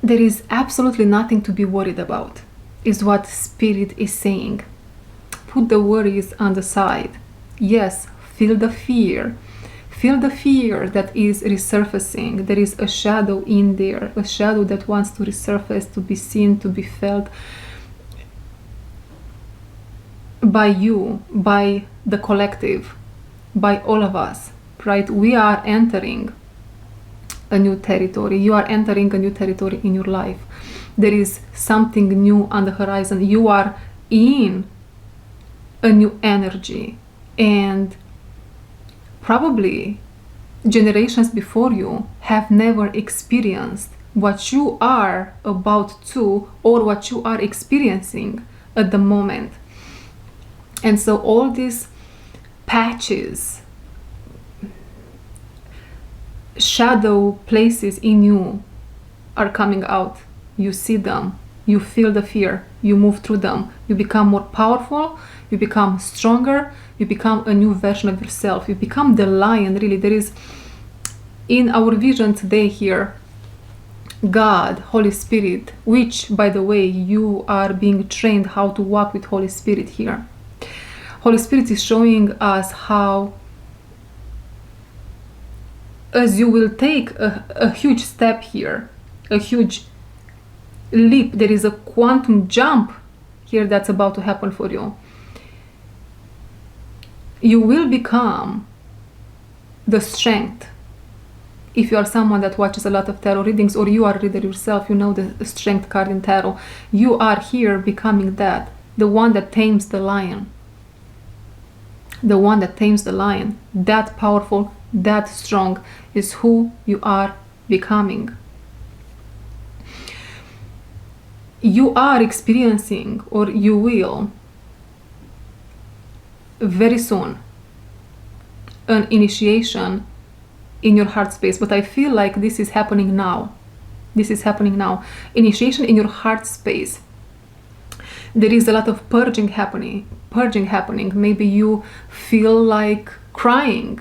there is absolutely nothing to be worried about, is what Spirit is saying. Put the worries on the side. Yes, feel the fear. Feel the fear that is resurfacing. There is a shadow in there, a shadow that wants to resurface, to be seen, to be felt by you, by the collective, by all of us, right? We are entering a new territory. You are entering a new territory in your life. There is something new on the horizon. You are in a new energy, and probably generations before you have never experienced what you are about to, or what you are experiencing at the moment. And so all these patches, shadow places in you are coming out. You see them, you feel the fear, you move through them, you become more powerful, you become stronger, you become a new version of yourself, you become the lion. Really, there is, in our vision today here, God, Holy Spirit, which, by the way, you are being trained how to walk with Holy Spirit here. Holy Spirit is showing us how, as you will take a huge step here, a huge leap, there is a quantum jump here that's about to happen for you. You will become the strength. If you are someone that watches a lot of tarot readings, or you are a reader yourself, you know the strength card in tarot. You are here becoming that, the one that tames the lion. The one that tames the lion, that powerful, that strong, is who you are becoming. You are experiencing, or you will very soon, an initiation in your heart space. But I feel like this is happening now. This is happening now. Initiation in your heart space. There is a lot of purging happening. Maybe you feel like crying,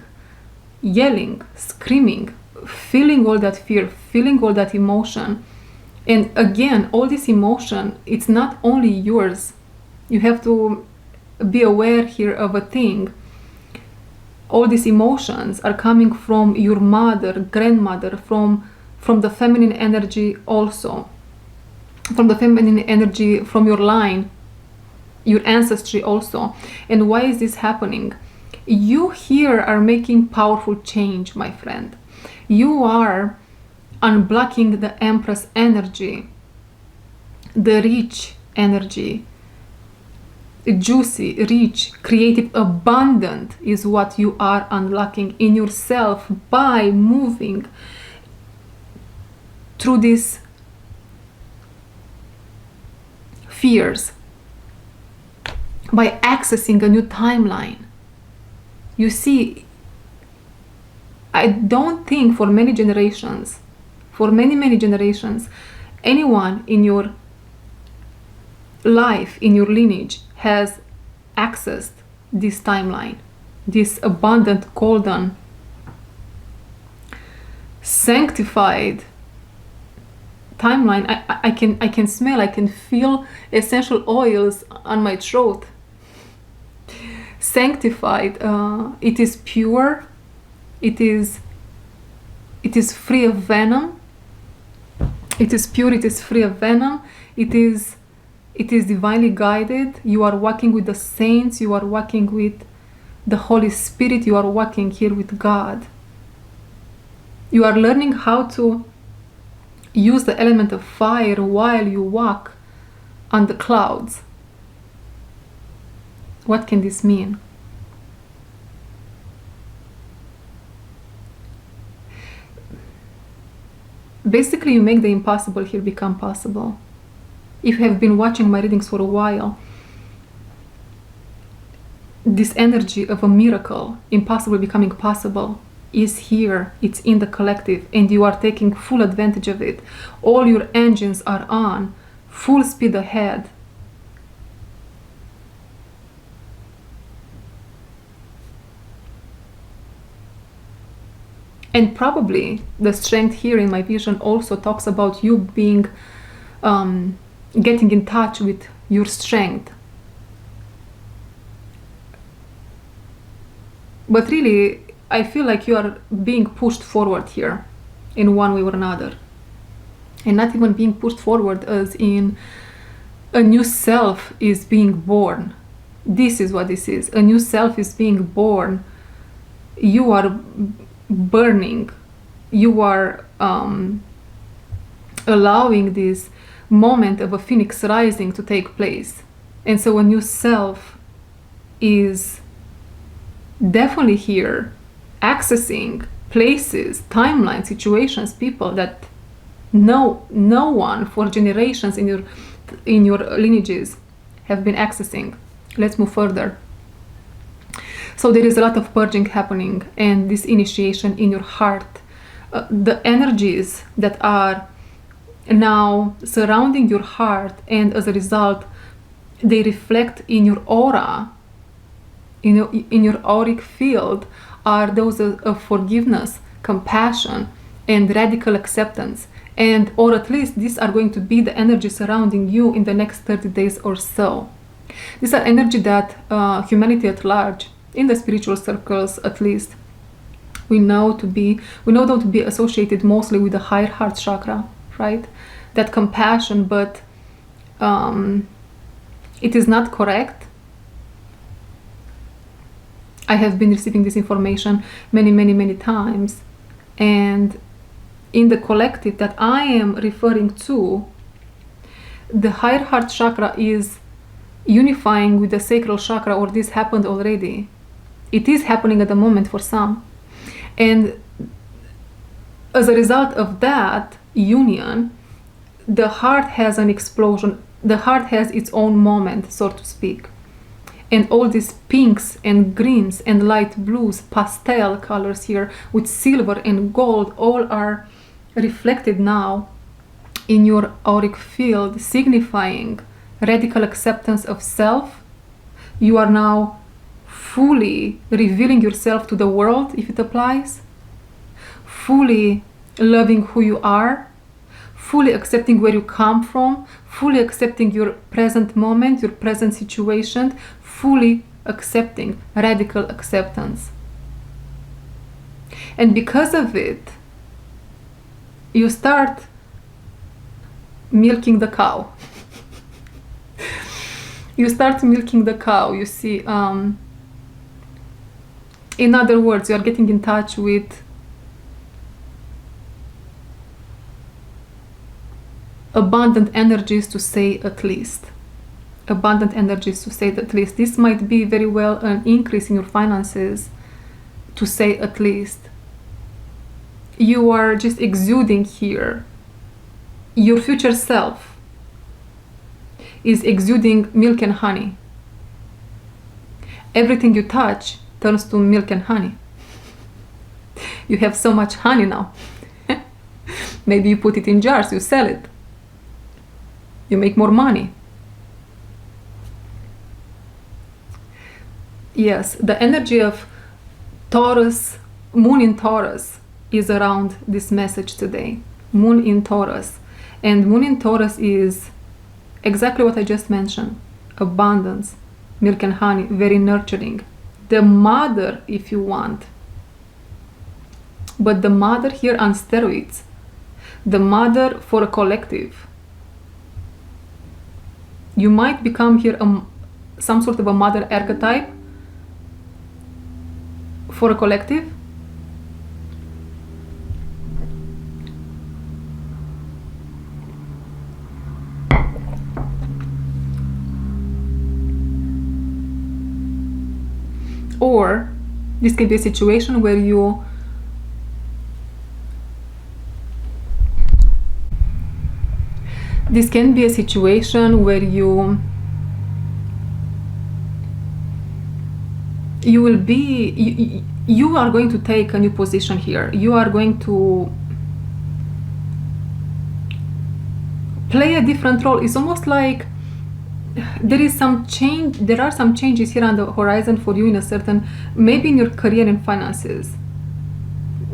yelling, screaming, feeling all that fear, feeling all that emotion. And again, all this emotion, it's not only yours. You have to be aware here of a thing. All these emotions are coming from your mother, grandmother, from the feminine energy also. From the feminine energy, from your line, your ancestry also. And why is this happening? You here are making powerful change, my friend. You are unblocking the Empress energy, the rich energy. Juicy, rich, creative, abundant is what you are unlocking in yourself by moving through these fears, by accessing a new timeline. You see, I don't think for many generations, anyone in your life, in your lineage, has accessed this timeline, this abundant, golden, sanctified timeline. I can smell, I can feel essential oils on my throat. Sanctified, it is pure, it is free of venom. It is pure, it is free of venom. It is divinely guided. You are walking with the saints, you are walking with the Holy Spirit, you are walking here with God. You are learning how to use the element of fire while you walk on the clouds. What can this mean? Basically, you make the impossible here become possible. If you have been watching my readings for a while, this energy of a miracle, impossible becoming possible, is here. It's in the collective, and you are taking full advantage of it. All your engines are on, full speed ahead. And probably the strength here in my vision also talks about you being getting in touch with your strength. But really, I feel like you are being pushed forward here in one way or another. And not even being pushed forward as in a new self is being born. This is what this is. A new self is being born. You are burning. You are allowing this moment of a phoenix rising to take place. And so a new self is definitely here, accessing places, timelines, situations, people that no one for generations in your lineages have been accessing. Let's move further. So there is a lot of purging happening and this initiation in your heart. The energies that are now surrounding your heart, and as a result they reflect in your aura, in your auric field, are those of forgiveness, compassion, and radical acceptance. And or at least these are going to be the energy surrounding you in the next 30 days or so. These are energy that humanity at large, in the spiritual circles at least, we know them to be associated mostly with the higher heart chakra, right? That compassion, but it is not correct. I have been receiving this information many times, and in the collective that I am referring to, the higher heart chakra is unifying with the sacral chakra, or this happened already. It is happening at the moment for some. And as a result of that union, the heart has an explosion. The heart has its own moment, so to speak. And all these pinks and greens and light blues, pastel colors here with silver and gold, all are reflected now in your auric field, signifying radical acceptance of self. You are now fully revealing yourself to the world, if it applies, fully loving who you are, fully accepting where you come from, fully accepting your present moment, your present situation, fully accepting, radical acceptance. And because of it, you start milking the cow. You start milking the cow, you see. In other words, you are getting in touch with abundant energies, to say at least. Abundant energies, to say at least. This might be very well an increase in your finances, to say at least. You are just exuding here. Your future self is exuding milk and honey. Everything you touch turns to milk and honey. You have so much honey now. Maybe you put it in jars, you sell it. You make more money. Yes, the energy of Taurus, Moon in Taurus, is around this message today. Moon in Taurus. And Moon in Taurus is exactly what I just mentioned. Abundance, milk and honey, very nurturing. The mother, if you want. But the mother here on steroids. The mother for a collective. You might become here some sort of a mother archetype for a collective. Or this can be a situation where you will be, you are going to take a new position here. You are going to play a different role. It's almost like there are some changes here on the horizon for you in a certain, maybe in your career and finances.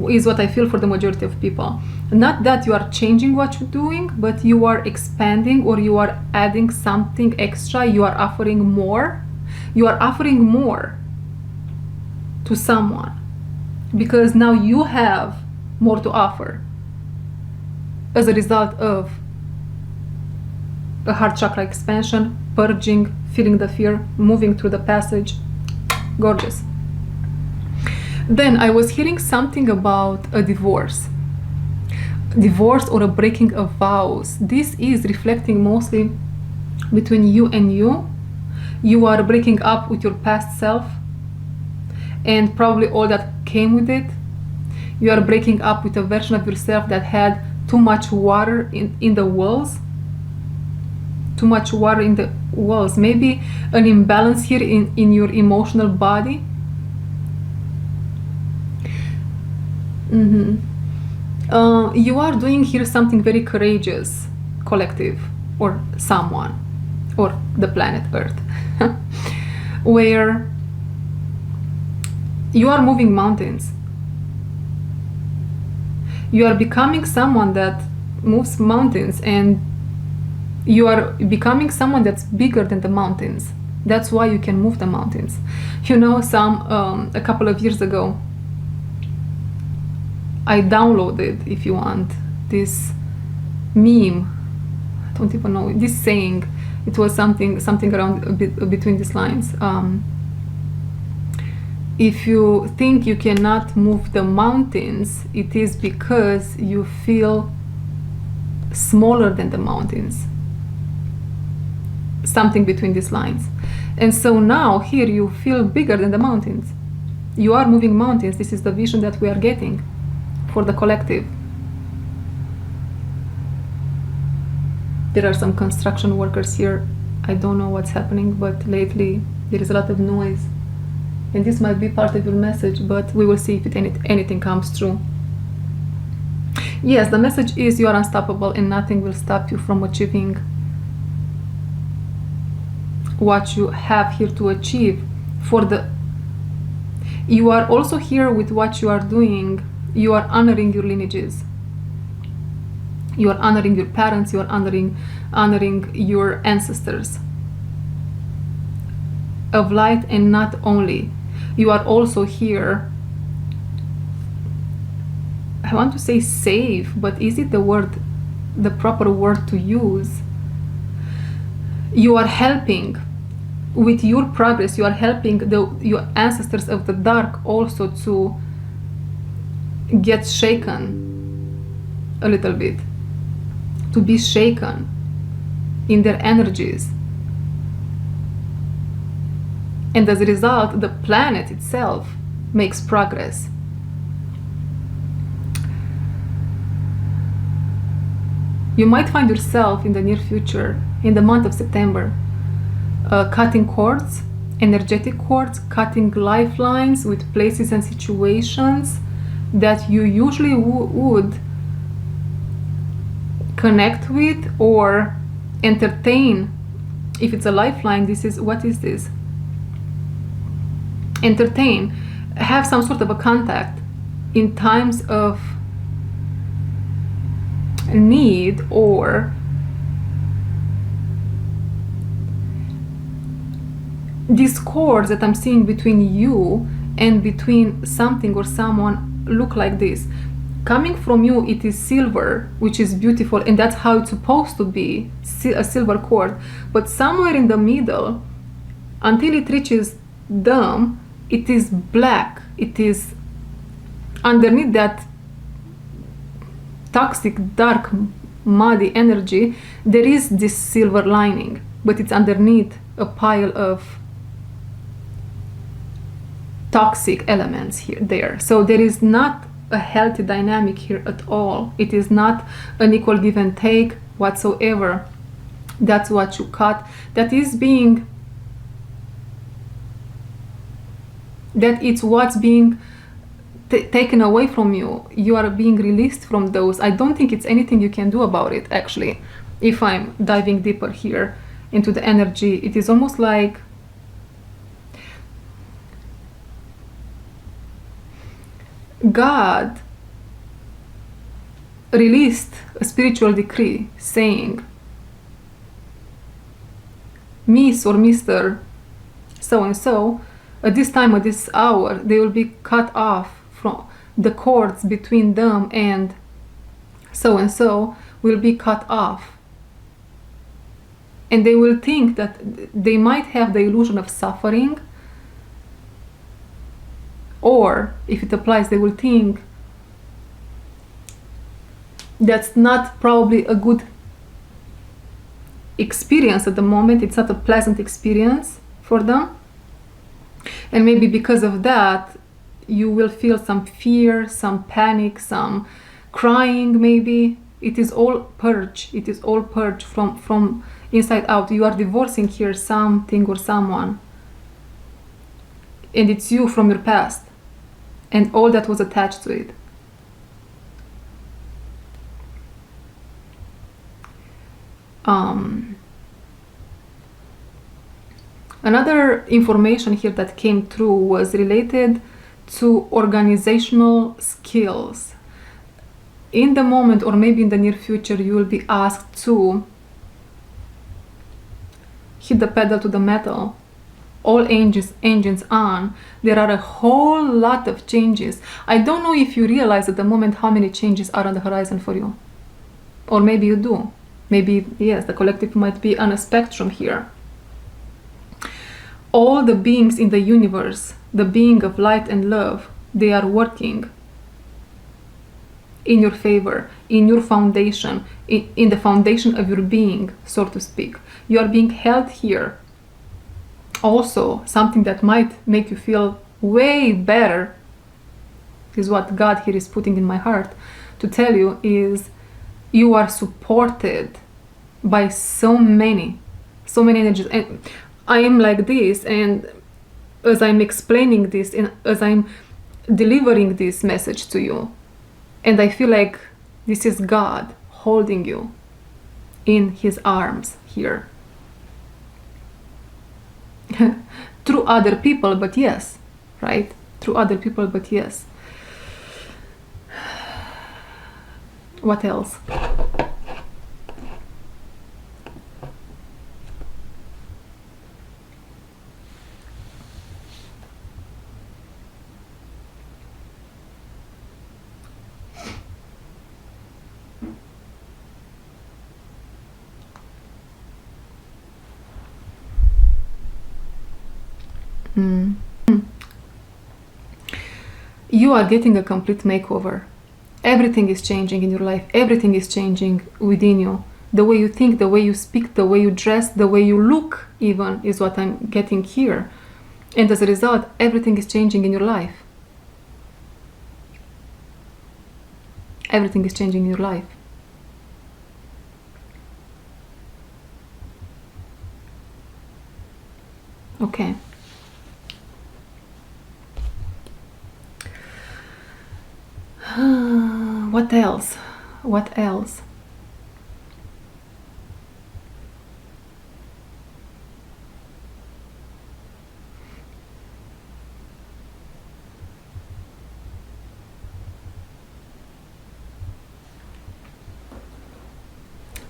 is what I feel for the majority of people. Not that you are changing what you're doing, but you are expanding, or you are adding something extra. You are offering more. You are offering more to someone because now you have more to offer as a result of a heart chakra expansion, purging, feeling the fear, moving through the passage. Gorgeous. Then I was hearing something about a divorce or a breaking of vows. This is reflecting mostly between you and you. You are breaking up with your past self and probably all that came with it. You are breaking up with a version of yourself that had too much water in the walls. Too much water in the walls. Maybe an imbalance here in your emotional body. You are doing here something very courageous, collective, or someone, or the planet Earth, where you are moving mountains. You are becoming someone that moves mountains, and you are becoming someone that's bigger than the mountains. That's why you can move the mountains. You know, a couple of years ago, I downloaded, if you want, this meme. I don't even know, this saying. It was something around a bit between these lines. If you think you cannot move the mountains, it is because you feel smaller than the mountains. Something between these lines. And so now here you feel bigger than the mountains. You are moving mountains. This is the vision that we are getting for the collective. There are some construction workers here. I don't know what's happening, but lately there is a lot of noise. And this might be part of your message, but we will see if anything comes true. Yes, the message is you are unstoppable and nothing will stop you from achieving what you have here to achieve. You are also here with what you are doing. You are honoring your lineages. You are honoring your parents. You are honoring your ancestors of light, and not only. You are also here, I want to say save, but is it the proper word to use? You are helping with your progress. You are helping your ancestors of the dark also to get shaken a little bit, to be shaken in their energies. And as a result, the planet itself makes progress. You might find yourself in the near future, in the month of September, cutting cords, energetic cords, cutting lifelines with places and situations that you usually would connect with or entertain. If it's a lifeline, what is this? Entertain, have some sort of a contact in times of need, or these cords that I'm seeing between you and between something or someone look like this. Coming from you, it is silver, which is beautiful, and that's how it's supposed to be, a silver cord. But somewhere in the middle, until it reaches them, it is black. It is underneath that toxic, dark, muddy energy. There is this silver lining, but it's underneath a pile of toxic elements there. So there is not a healthy dynamic here at all. It is not an equal give and take whatsoever. That's what you cut. That is being, that it's what's being taken away from you. You are being released from those. I don't think it's anything you can do about it, actually. If I'm diving deeper here into the energy, it is almost like God released a spiritual decree saying, Miss or Mr. so-and-so, at this time, at this hour, they will be cut off from the cords between them and so-and-so will be cut off. And they will think that they might have the illusion of suffering, or if it applies, they will think that's not probably a good experience at the moment. It's not a pleasant experience for them. And maybe because of that, you will feel some fear, some panic, some crying maybe. It is all purge. It is all purge from inside out. You are divorcing here something or someone. And it's you from your past. And all that was attached to it. Another information here that came through was related to organizational skills. In the moment, or maybe in the near future, you will be asked to hit the pedal to the metal. All engines on. There are a whole lot of changes. I don't know if you realize at the moment how many changes are on the horizon for you. Or maybe you do. Maybe, yes, the collective might be on a spectrum here. All the beings in the universe, the being of light and love, they are working in your favor, in your foundation, in the foundation of your being, so to speak. You are being held here. Also, something that might make you feel way better is what God here is putting in my heart to tell you is you are supported by so many energies. And I am like this, and as I'm explaining this and as I'm delivering this message to you, and I feel like this is God holding you in his arms here. Through other people, but yes, right? Through other people, but yes. What else? You are getting a complete makeover. Everything is changing in your life. Everything is changing within you. The way you think, the way you speak, the way you dress, the way you look even is what I'm getting here. And as a result, everything is changing in your life. Everything is changing in your life. Okay. What else? What else?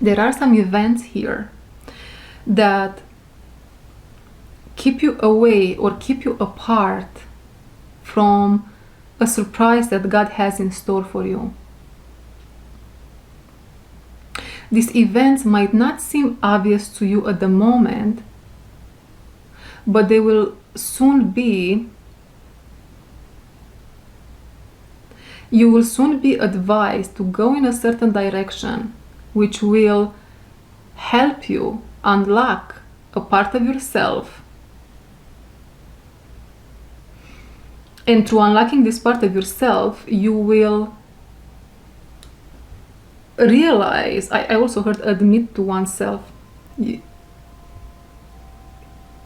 There are some events here that keep you away or keep you apart from a surprise that God has in store for you. These events might not seem obvious to you at the moment, but they will soon be. You will soon be advised to go in a certain direction, which will help you unlock a part of yourself. And through unlocking this part of yourself, you will realize, I also heard admit to oneself.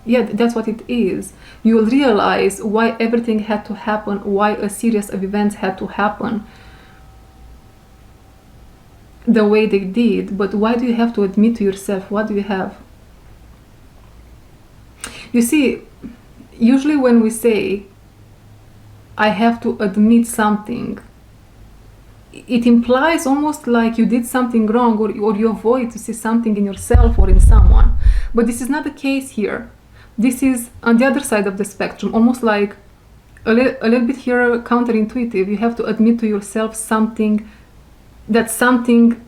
Yeah, that's what it is. You will realize why everything had to happen, why a series of events had to happen the way they did. But why do you have to admit to yourself? What do you have? You see, usually when we say, I have to admit something, it implies almost like you did something wrong, or you avoid to see something in yourself or in someone. But this is not the case here. This is on the other side of the spectrum, almost like a little bit here counterintuitive. You have to admit to yourself something, that something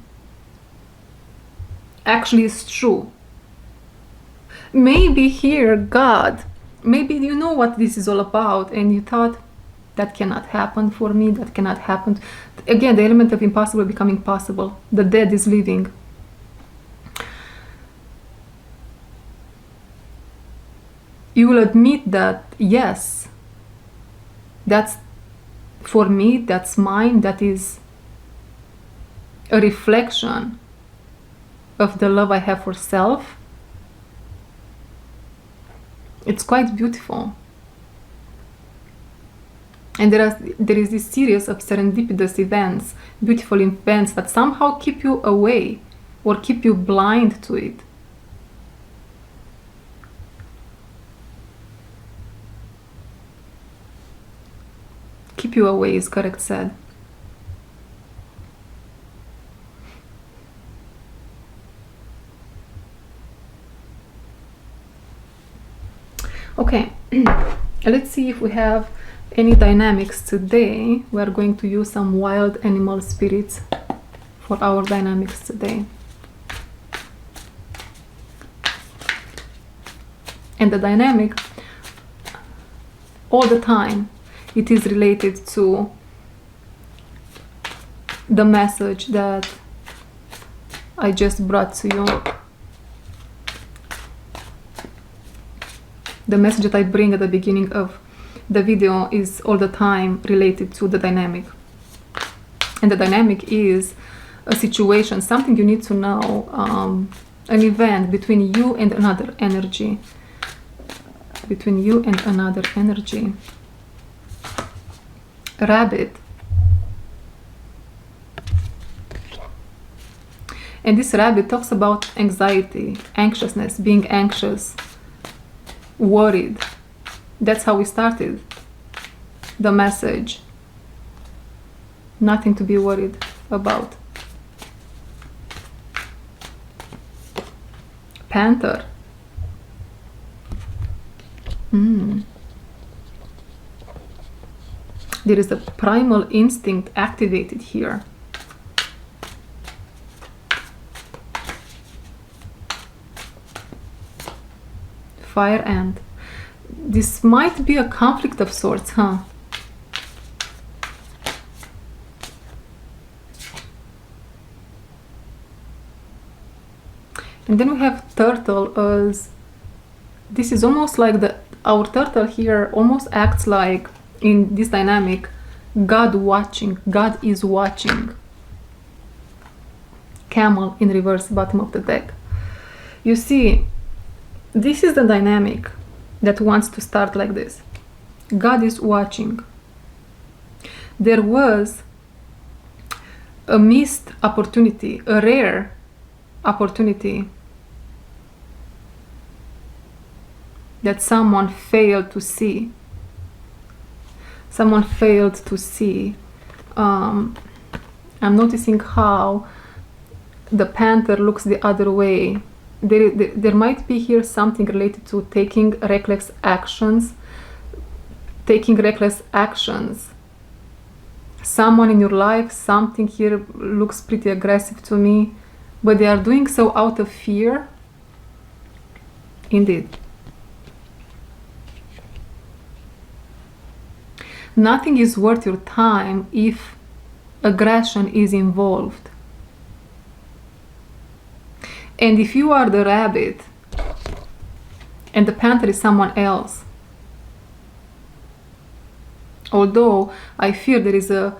actually is true. Maybe here God, maybe you know what this is all about, and you thought, that cannot happen for me, that cannot happen. Again, the element of impossible becoming possible. The dead is living. You will admit that, yes, that's for me, that's mine, that is a reflection of the love I have for self. It's quite beautiful. And there is this series of serendipitous events, beautiful events that somehow keep you away or keep you blind to it. Keep you away is correct said. Okay, let's see if we have any dynamics today. We are going to use some wild animal spirits for our dynamics today. And the dynamic, all the time, it is related to the message that I just brought to you. The message that I bring at the beginning of the video is all the time related to the dynamic. And the dynamic is a situation, something you need to know, an event between you and another energy. Between you and another energy. Rabbit. And this rabbit talks about anxiety, anxiousness, being anxious, worried. That's how we started the message. Nothing to be worried about. Panther. There is a primal instinct activated here. Fire ant. This might be a conflict of sorts, huh? And then we have turtle as, this is almost like our turtle here almost acts like, in this dynamic, God watching. God is watching. Camel in reverse, bottom of the deck. You see, this is the dynamic that wants to start like this. God is watching. There was a missed opportunity, a rare opportunity that someone failed to see. Someone failed to see. I'm noticing how the panther looks the other way. There might be here something related to taking reckless actions. Taking reckless actions. Someone in your life, something here looks pretty aggressive to me, but they are doing so out of fear. Indeed. Nothing is worth your time if aggression is involved. And if you are the rabbit and the panther is someone else, although I fear there is a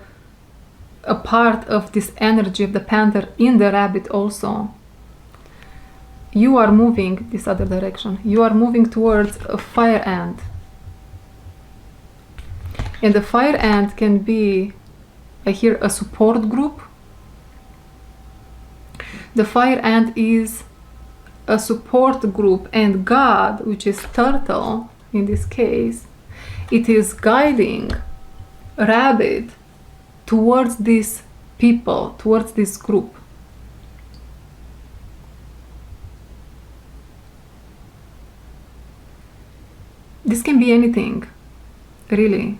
part of this energy of the panther in the rabbit also, you are moving this other direction. You are moving towards a fire ant. And the fire ant can be, I hear, a support group. The fire ant is a support group, and God, which is turtle in this case, it is guiding rabbit towards this people, towards this group. This can be anything, really.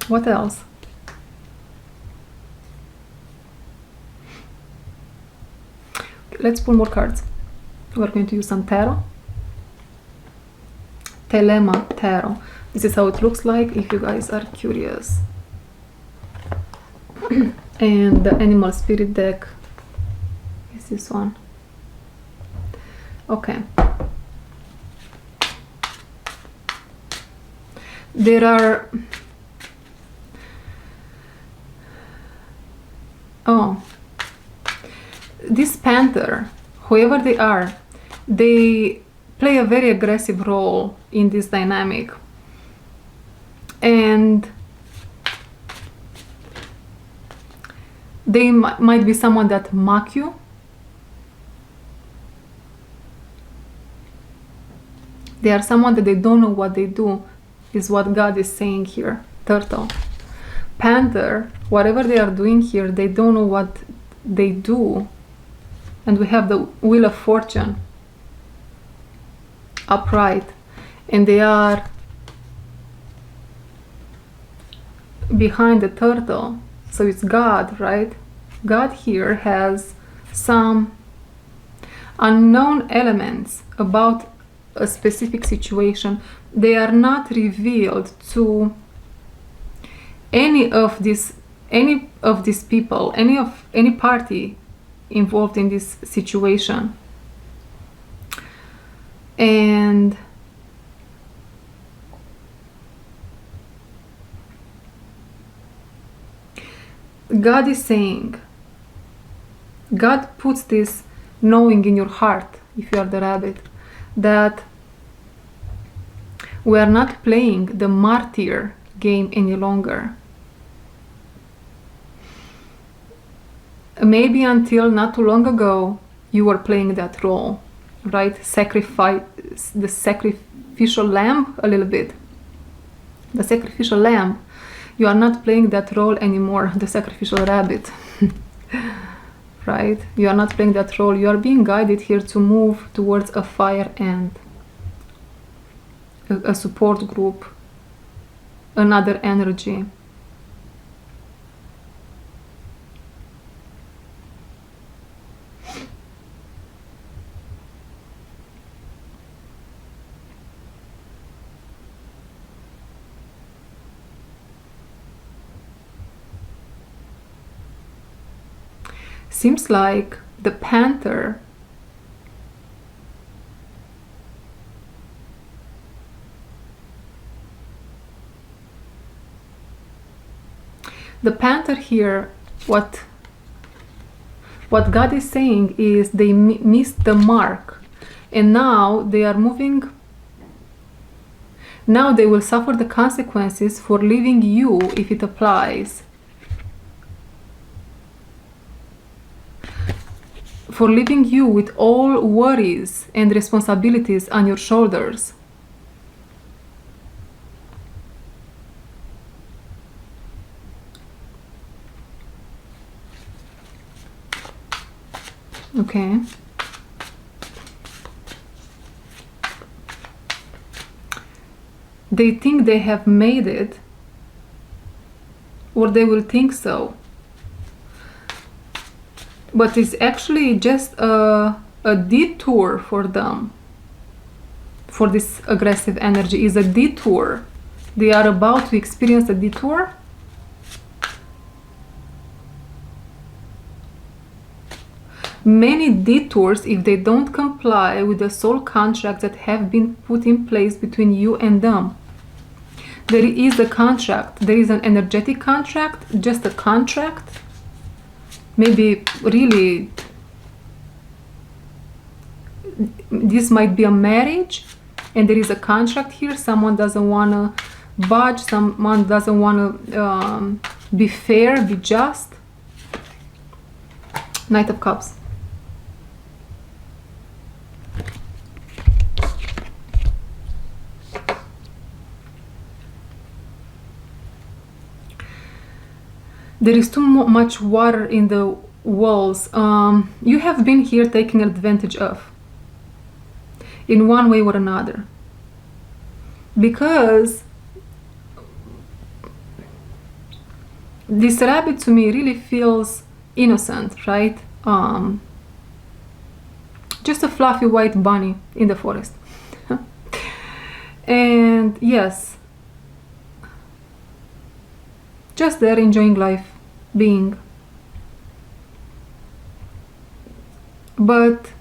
What else? Let's pull more cards. We're going to use some tarot. Telema tarot. This is how it looks like if you guys are curious. And the animal spirit deck is this one. Okay. There are... Oh. This panther, whoever they are, they play a very aggressive role in this dynamic. And they might be someone that mock you. They are someone that they don't know what they do, is what God is saying here. Turtle. Panther, whatever they are doing here, they don't know what they do. And we have the Wheel of Fortune upright, and they are behind the turtle. So it's God, right? God here has some unknown elements about a specific situation. They are not revealed to any of these people, any party involved in this situation. And God is saying, God puts this knowing in your heart, if you are the rabbit, that we are not playing the martyr game any longer. Maybe until not too long ago, you were playing that role, right? Sacrifice, the sacrificial lamb a little bit. The sacrificial lamb. You are not playing that role anymore, the sacrificial rabbit. Right? You are not playing that role. You are being guided here to move towards a fire end, a support group, another energy. Seems like the panther here, what God is saying is they missed the mark, and now they are moving. Now they will suffer the consequences for leaving you if it applies. For leaving you with all worries and responsibilities on your shoulders. Okay. They think they have made it, or they will think so. But it's actually just a detour for them. For this aggressive energy is a detour. They are about to experience a detour. Many detours if they don't comply with the soul contracts that have been put in place between you and them. There is a contract. There is an energetic contract, just a contract. Maybe really this might be a marriage and there is a contract here. Someone doesn't want to budge, someone doesn't want to be fair, be just. Knight of Cups. There is too much water in the walls. You have been here taken advantage of in one way or another, because this rabbit to me really feels innocent, right? Just a fluffy white bunny in the forest. And yes, just there enjoying life, being. But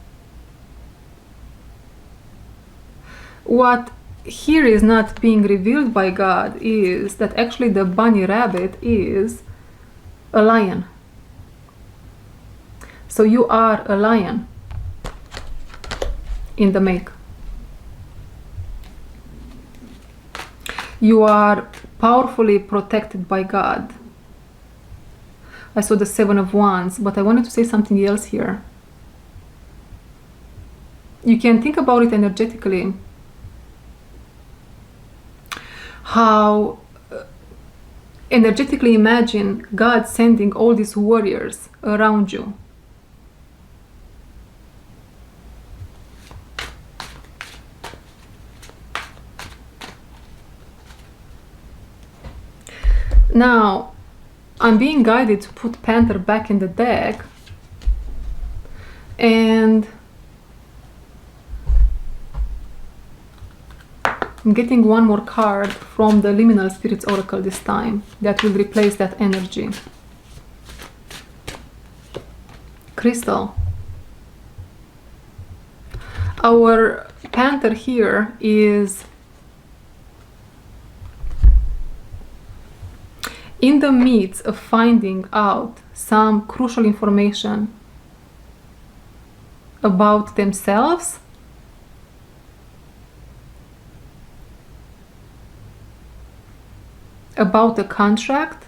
what here is not being revealed by God is that actually the bunny rabbit is a lion. So you are a lion in the make. You are powerfully protected by God. I saw the 7 of Wands, but I wanted to say something else here. You can think about it energetically. How energetically imagine God sending all these warriors around you. Now, I'm being guided to put Panther back in the deck, and I'm getting one more card from the Liminal Spirits Oracle this time that will replace that energy. Crystal. Our Panther here is in the midst of finding out some crucial information about themselves, about the contract,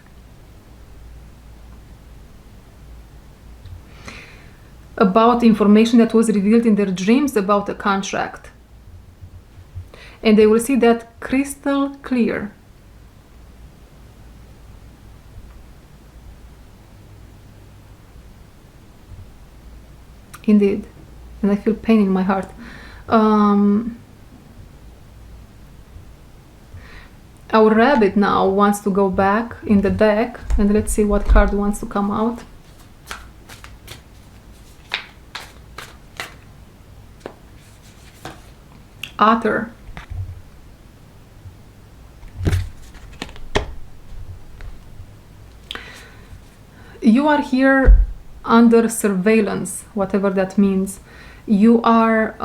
about information that was revealed in their dreams about the contract. And they will see that crystal clear. Indeed. And I feel pain in my heart. Our rabbit now wants to go back in the deck, and let's see what card wants to come out. Otter. You are here under surveillance, whatever that means. You are,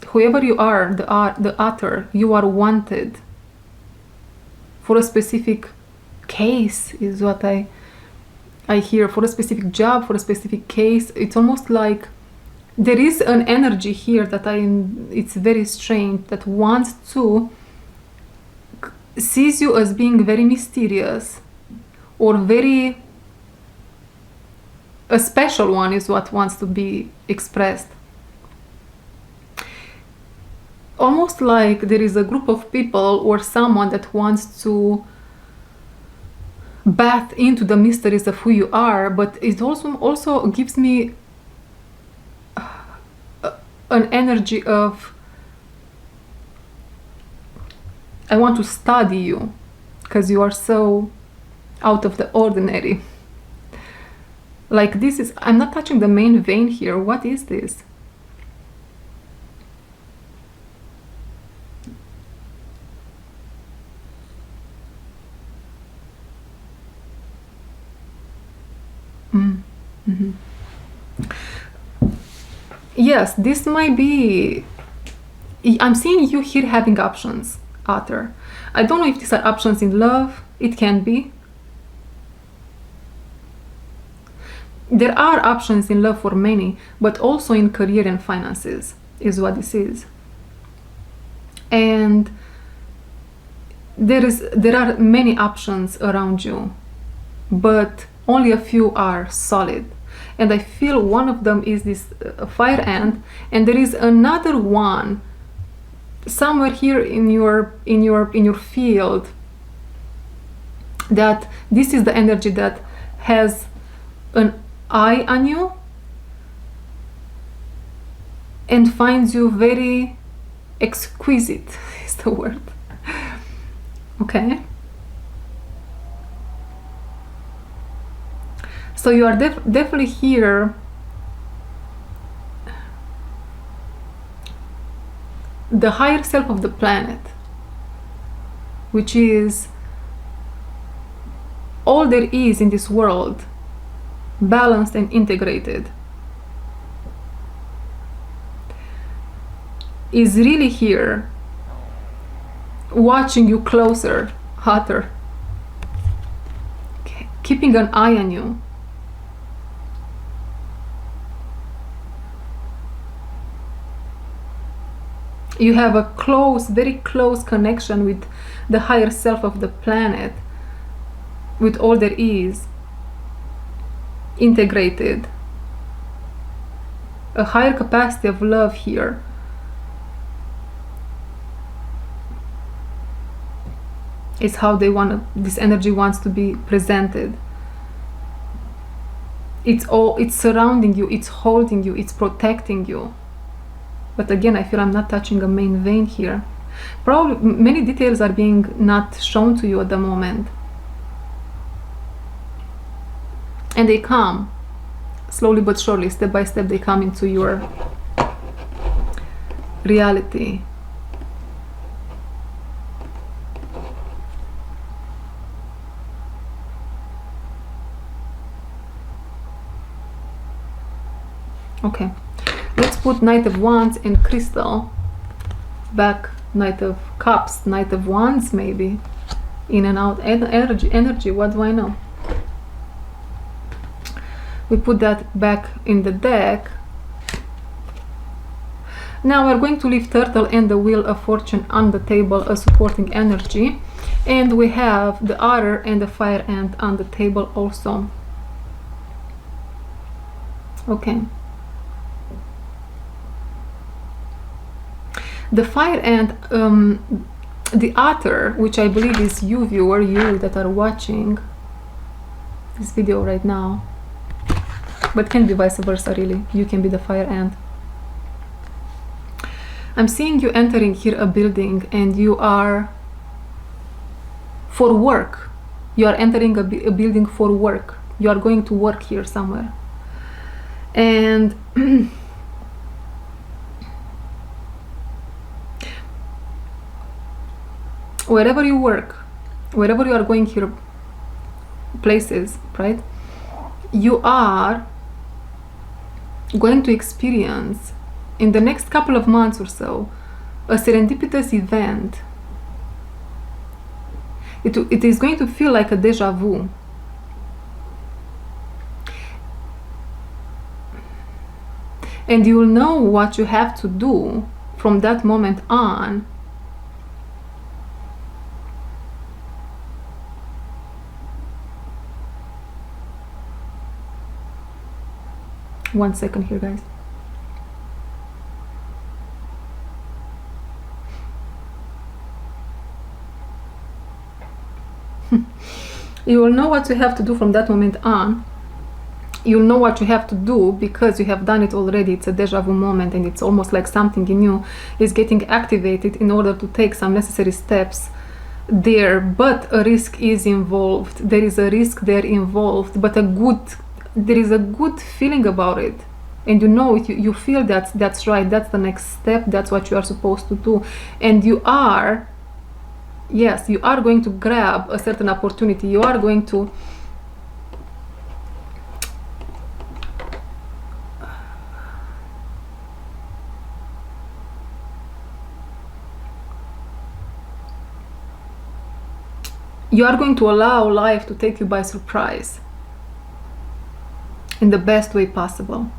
whoever you are, the otter, you are wanted for a specific case, is what I hear, for a specific job, for a specific case. It's almost like there is an energy here that it's very strange, that wants to sees you as being very mysterious, or very a special one is what wants to be expressed. Almost like there is a group of people or someone that wants to bath into the mysteries of who you are, but it also gives me an energy of, I want to study you because you are so out of the ordinary. Like this is, I'm not touching the main vein here. What is this? Mm-hmm. Yes, this might be, I'm seeing you here having options, Otter. I don't know if these are options in love. It can be. There are options in love for many, but also in career and finances is what this is. And there are many options around you, but only a few are solid. And I feel one of them is this fire ant, and there is another one somewhere here in your field that this is the energy that has an eye on you and finds you very exquisite, is the word. Okay? So you are definitely here the higher self of the planet, which is all there is in this world, balanced and integrated, is really here, watching you closer, hotter, keeping an eye on you. You have a close, very close connection with the higher self of the planet, with all there is, integrated. A higher capacity of love here. Is how they want this energy wants to be presented. It's surrounding you, it's holding you, it's protecting you. But again, I feel I'm not touching a main vein here. Probably many details are being not shown to you at the moment. And they come slowly but surely, step by step, they come into your reality. Okay, let's put Knight of Wands and Crystal back. Knight of Cups, Knight of Wands, maybe in and out. Energy, what do I know? We put that back in the deck. Now we're going to leave Turtle and the Wheel of Fortune on the table as supporting energy, and we have the Otter and the Fire Ant on the table also. Okay. The Fire Ant, the Otter, which I believe is you viewer, you that are watching this video right now, but can be vice versa really, you can be the Fire Ant. I'm seeing you entering here a building, and you are for work. You are entering a building for work. You are going to work here somewhere. And wherever you work, wherever you are going here, places, right? You are going to experience in the next couple of months or so a serendipitous event. It is going to feel like a deja vu. And you will know what you have to do from that moment on. One second here, guys. You will know what you have to do from that moment on. You'll know what you have to do because you have done it already. It's a deja vu moment, and it's almost like something in you is getting activated in order to take some necessary steps there. But a risk is involved. There is a risk there involved, but there is a good feeling about it, and you know it. You feel that's right, that's the next step, that's what you are supposed to do, and you are, yes, you are going to grab a certain opportunity. You are going to allow life to take you by surprise in the best way possible.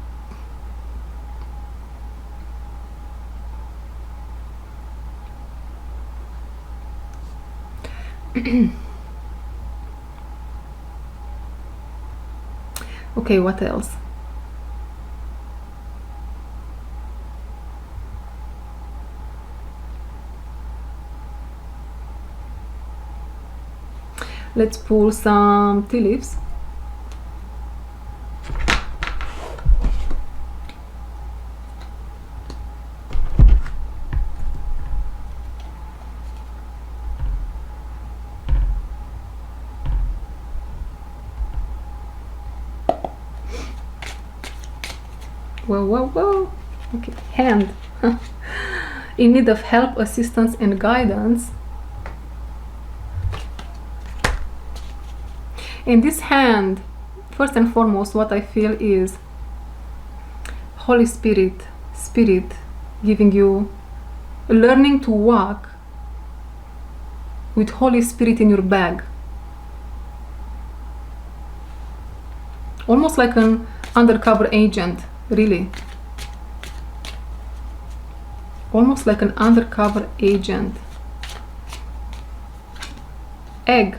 Okay, what else? Let's pull some tea leaves. Whoa, whoa, whoa. Okay, hand. In need of help, assistance, and guidance. In this hand, first and foremost, what I feel is Holy Spirit, Spirit giving you, learning to walk with Holy Spirit in your bag. Almost like an undercover agent, really. Almost like an undercover agent. Egg.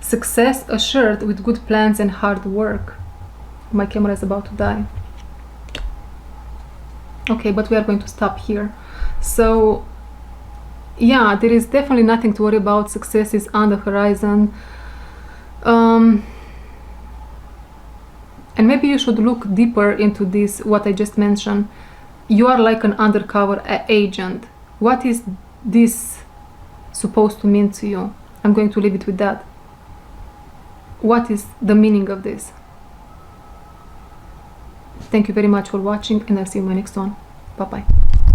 Success assured with good plans and hard work. My camera is about to die. Okay, but we are going to stop here. So yeah, there is definitely nothing to worry about. Success is on the horizon. And maybe you should look deeper into this, what I just mentioned. You are like an undercover agent. What is this supposed to mean to you? I'm going to leave it with that. What is the meaning of this? Thank you very much for watching, and I'll see you in my next one. Bye bye.